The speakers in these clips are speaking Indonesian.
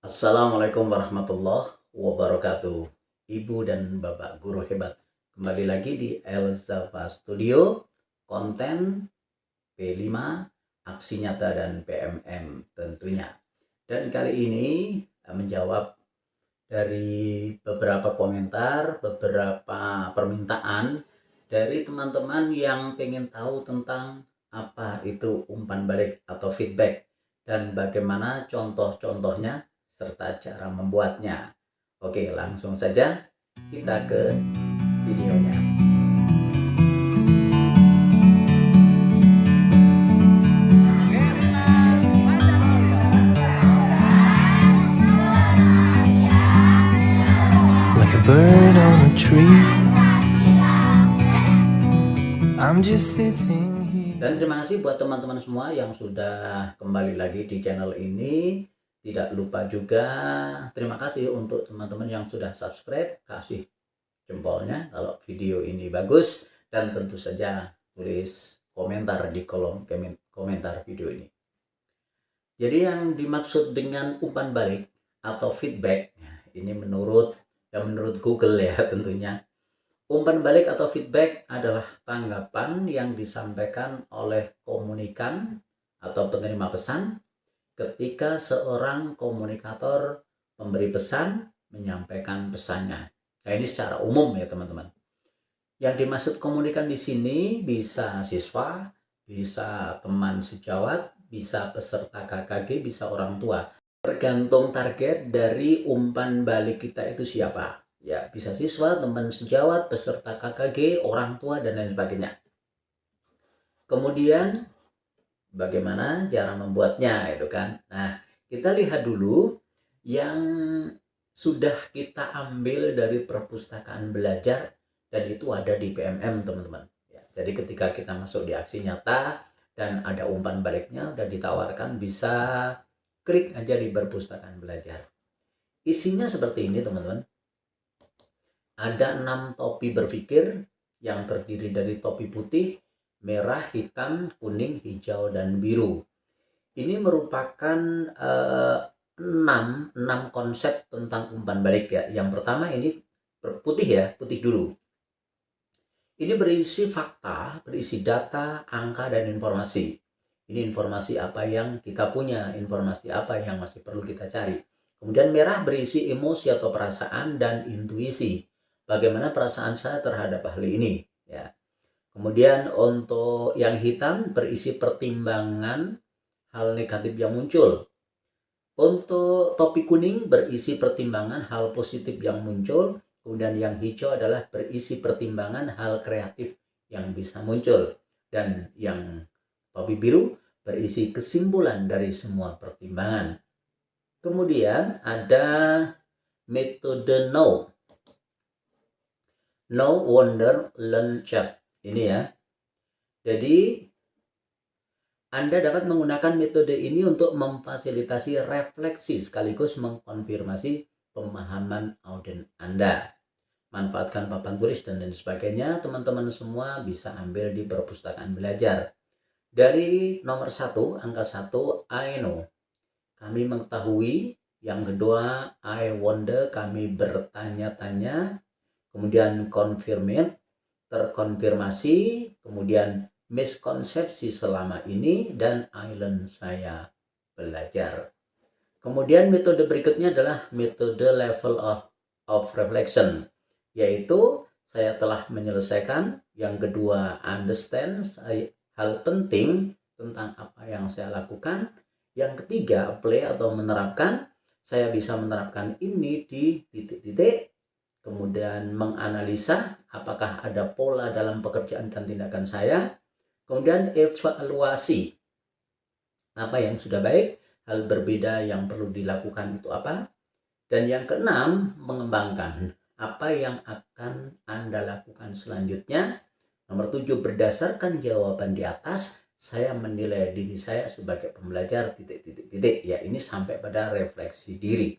Assalamualaikum warahmatullahi wabarakatuh. Ibu dan bapak guru hebat, kembali lagi di Elzava Studio, konten P5, aksi nyata dan PMM tentunya. Dan kali ini menjawab dari beberapa komentar, beberapa permintaan dari teman-teman yang pengen tahu tentang apa itu umpan balik atau feedback dan bagaimana contoh-contohnya serta cara membuatnya. Oke, langsung saja kita ke videonya. Like a bird on a tree, I'm just sitting here. Dan terima kasih buat teman-teman semua yang sudah kembali lagi di channel ini. Tidak lupa juga terima kasih untuk teman-teman yang sudah subscribe, kasih jempolnya kalau video ini bagus, dan tentu saja tulis komentar di kolom komentar video ini. Jadi yang dimaksud dengan umpan balik atau feedback, ini menurut Google ya tentunya. Umpan balik atau feedback adalah tanggapan yang disampaikan oleh komunikan atau penerima pesan ketika seorang komunikator pemberi pesan menyampaikan pesannya. Nah, ini secara umum ya teman-teman. Yang dimaksud komunikan di sini bisa siswa, bisa teman sejawat, bisa peserta KKG, bisa orang tua. Tergantung target dari umpan balik kita itu siapa. Ya, bisa siswa, teman sejawat, peserta KKG, orang tua, dan lain sebagainya. Kemudian bagaimana cara membuatnya itu kan. Nah, kita lihat dulu yang sudah kita ambil dari perpustakaan belajar dan itu ada di PMM teman-teman ya. Jadi ketika kita masuk di aksi nyata dan ada umpan baliknya udah ditawarkan, bisa klik aja di perpustakaan belajar. Isinya seperti ini teman-teman. Ada 6 topi berpikir yang terdiri dari topi putih, merah, hitam, kuning, hijau, dan biru. Ini merupakan 6 konsep tentang umpan balik ya. Yang pertama ini putih ya, putih dulu. Ini berisi fakta, berisi data, angka, dan informasi. Ini informasi apa yang kita punya, informasi apa yang masih perlu kita cari. Kemudian merah berisi emosi atau perasaan dan intuisi. Bagaimana perasaan saya terhadap hal ini ya. Kemudian untuk yang hitam berisi pertimbangan hal negatif yang muncul. Untuk topi kuning berisi pertimbangan hal positif yang muncul. Kemudian yang hijau adalah berisi pertimbangan hal kreatif yang bisa muncul. Dan yang topi biru berisi kesimpulan dari semua pertimbangan. Kemudian ada metode know. Know, wonder, learn, chat. Ini ya. Jadi Anda dapat menggunakan metode ini untuk memfasilitasi refleksi sekaligus mengkonfirmasi pemahaman audien Anda. Manfaatkan papan tulis dan lain sebagainya. Teman-teman semua bisa ambil di perpustakaan belajar. Dari nomor 1, angka 1, I know. Kami mengetahui. Yang kedua, I wonder. Kami bertanya-tanya. Kemudian confirmate, terkonfirmasi. Kemudian miskonsepsi selama ini, dan island saya belajar. Kemudian metode berikutnya adalah metode level of reflection, yaitu saya telah menyelesaikan. Yang kedua, understand, hal penting tentang apa yang saya lakukan. Yang ketiga, apply atau menerapkan, saya bisa menerapkan ini di titik-titik. Kemudian menganalisa apakah ada pola dalam pekerjaan dan tindakan saya. Kemudian evaluasi apa yang sudah baik, hal berbeda yang perlu dilakukan itu apa. Dan yang keenam, mengembangkan apa yang akan Anda lakukan selanjutnya. Nomor 7, berdasarkan jawaban di atas, saya menilai diri saya sebagai pembelajar titik-titik-titik. Ya, ini sampai pada refleksi diri.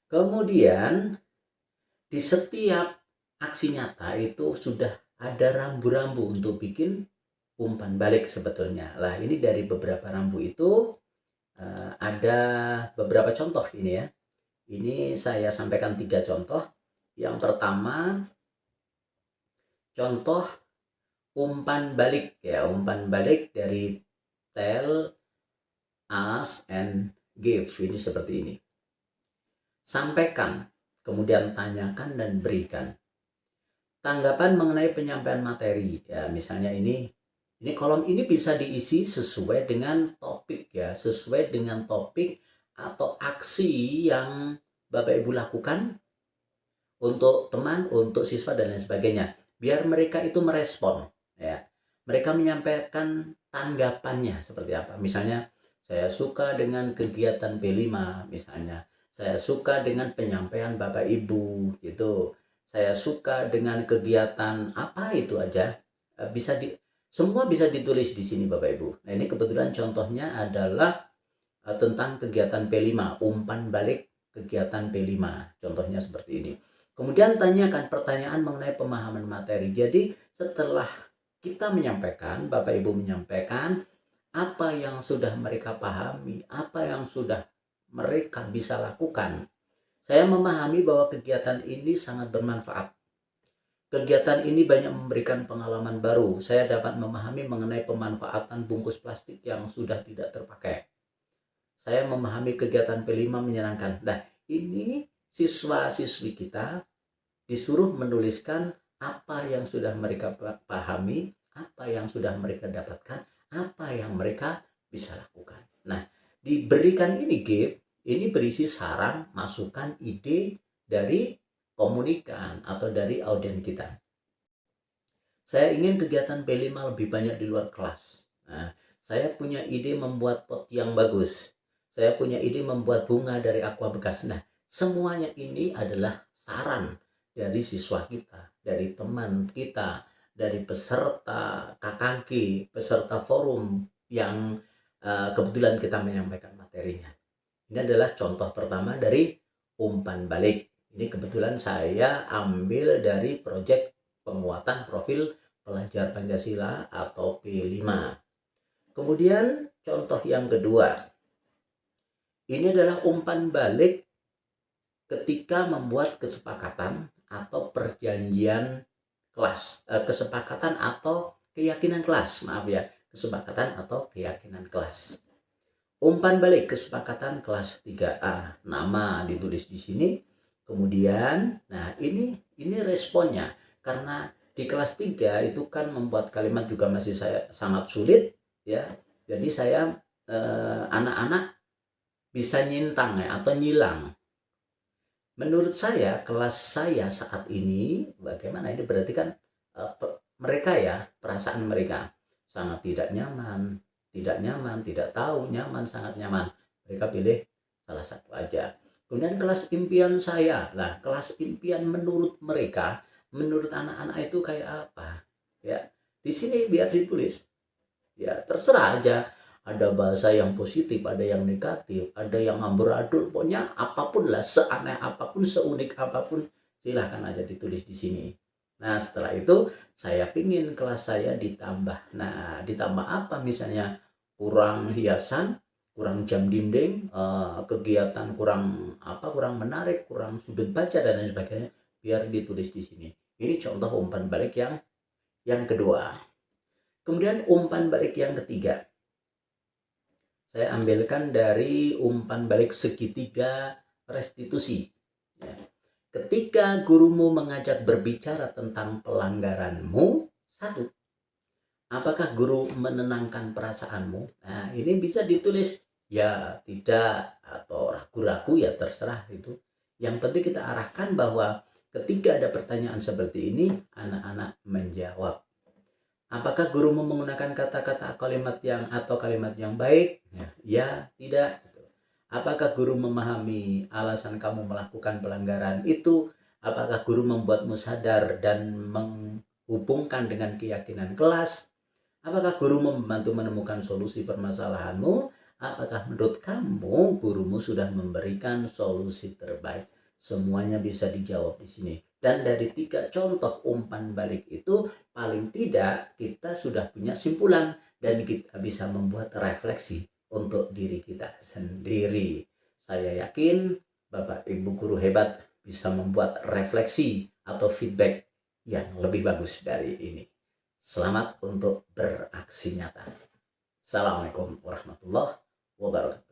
Kemudian di setiap aksi nyata itu sudah ada rambu-rambu untuk bikin umpan balik sebetulnya. Lah, ini dari beberapa rambu itu ada beberapa contoh ini ya. Ini saya sampaikan 3 contoh. Yang pertama, contoh umpan balik ya, umpan balik dari tell, ask, and give. Ini seperti ini. Sampaikan, kemudian tanyakan dan berikan. Tanggapan mengenai penyampaian materi ya, misalnya ini kolom ini bisa diisi sesuai dengan topik ya, sesuai dengan topik atau aksi yang Bapak Ibu lakukan untuk teman, untuk siswa dan lain sebagainya. Biar mereka itu merespon ya. Mereka menyampaikan tanggapannya seperti apa. Misalnya, saya suka dengan kegiatan P5 misalnya. Saya suka dengan penyampaian Bapak Ibu gitu. Saya suka dengan kegiatan apa itu aja. Bisa semua bisa ditulis di sini Bapak Ibu. Nah, ini kebetulan contohnya adalah tentang kegiatan P5, umpan balik kegiatan P5. Contohnya seperti ini. Kemudian tanyakan pertanyaan mengenai pemahaman materi. Jadi setelah kita menyampaikan, Bapak Ibu menyampaikan apa yang sudah mereka pahami, apa yang sudah mereka bisa lakukan. Saya memahami bahwa kegiatan ini sangat bermanfaat. Kegiatan ini banyak memberikan pengalaman baru. Saya dapat memahami mengenai pemanfaatan bungkus plastik yang sudah tidak terpakai. Saya memahami kegiatan P5 menyenangkan. Nah, ini siswa-siswi kita disuruh menuliskan apa yang sudah mereka pahami, apa yang sudah mereka dapatkan, apa yang mereka bisa lakukan. Nah, diberikan ini give, ini berisi saran, masukan, ide dari komunikan atau dari audien kita. Saya ingin kegiatan P5 lebih banyak di luar kelas. Nah, saya punya ide membuat pot yang bagus. Saya punya ide membuat bunga dari aqua bekas. Nah, semuanya ini adalah saran dari siswa kita, dari teman kita, dari peserta KKG, peserta forum yang kebetulan kita menyampaikan materinya. Ini adalah contoh pertama dari umpan balik. Ini kebetulan saya ambil dari proyek penguatan profil pelajar Pancasila atau P5. Kemudian contoh yang kedua, ini adalah umpan balik ketika membuat kesepakatan atau perjanjian kelas, kesepakatan atau keyakinan kelas, maaf ya, kesepakatan atau keyakinan kelas. Umpan balik kesepakatan kelas 3A, nama ditulis di sini. Kemudian, nah ini responnya, karena di kelas 3 itu kan membuat kalimat juga masih sangat sulit ya. Jadi saya anak-anak bisa nyintang ya atau nyilang. Menurut saya kelas saya saat ini bagaimana, ini berarti kan mereka ya, perasaan mereka sangat tidak nyaman, tidak tahu, nyaman, sangat nyaman. Mereka pilih salah satu aja. Kemudian kelas impian saya. Nah, kelas impian menurut mereka, menurut anak-anak itu kayak apa? Ya, di sini biar ditulis. Ya, terserah aja. Ada bahasa yang positif, ada yang negatif, ada yang amburadul. Pokoknya apapun lah, seaneh apapun, seunik apapun, silahkan aja ditulis di sini. Nah, setelah itu saya pingin kelas saya ditambah. Nah, ditambah apa misalnya? Kurang hiasan, kurang jam dinding, kegiatan kurang menarik, kurang sudut baca dan lain sebagainya, biar ditulis di sini. Ini contoh umpan balik yang kedua. Kemudian umpan balik yang ketiga, saya ambilkan dari umpan balik segitiga restitusi. Ya. Ketika gurumu mengajak berbicara tentang pelanggaranmu, satu, apakah guru menenangkan perasaanmu? Nah, ini bisa ditulis ya, tidak, atau ragu-ragu, ya terserah itu. Yang penting kita arahkan bahwa ketika ada pertanyaan seperti ini, anak-anak menjawab. Apakah gurumu menggunakan kata-kata kalimat yang baik? Ya, tidak. Apakah guru memahami alasan kamu melakukan pelanggaran itu? Apakah guru membuatmu sadar dan menghubungkan dengan keyakinan kelas? Apakah guru membantu menemukan solusi permasalahanmu? Apakah menurut kamu gurumu sudah memberikan solusi terbaik? Semuanya bisa dijawab di sini. Dan dari 3 contoh umpan balik itu, paling tidak kita sudah punya simpulan dan kita bisa membuat refleksi untuk diri kita sendiri. Saya yakin Bapak Ibu guru hebat bisa membuat refleksi atau feedback yang lebih bagus dari ini. Selamat untuk beraksi nyata. Assalamualaikum warahmatullahi wabarakatuh.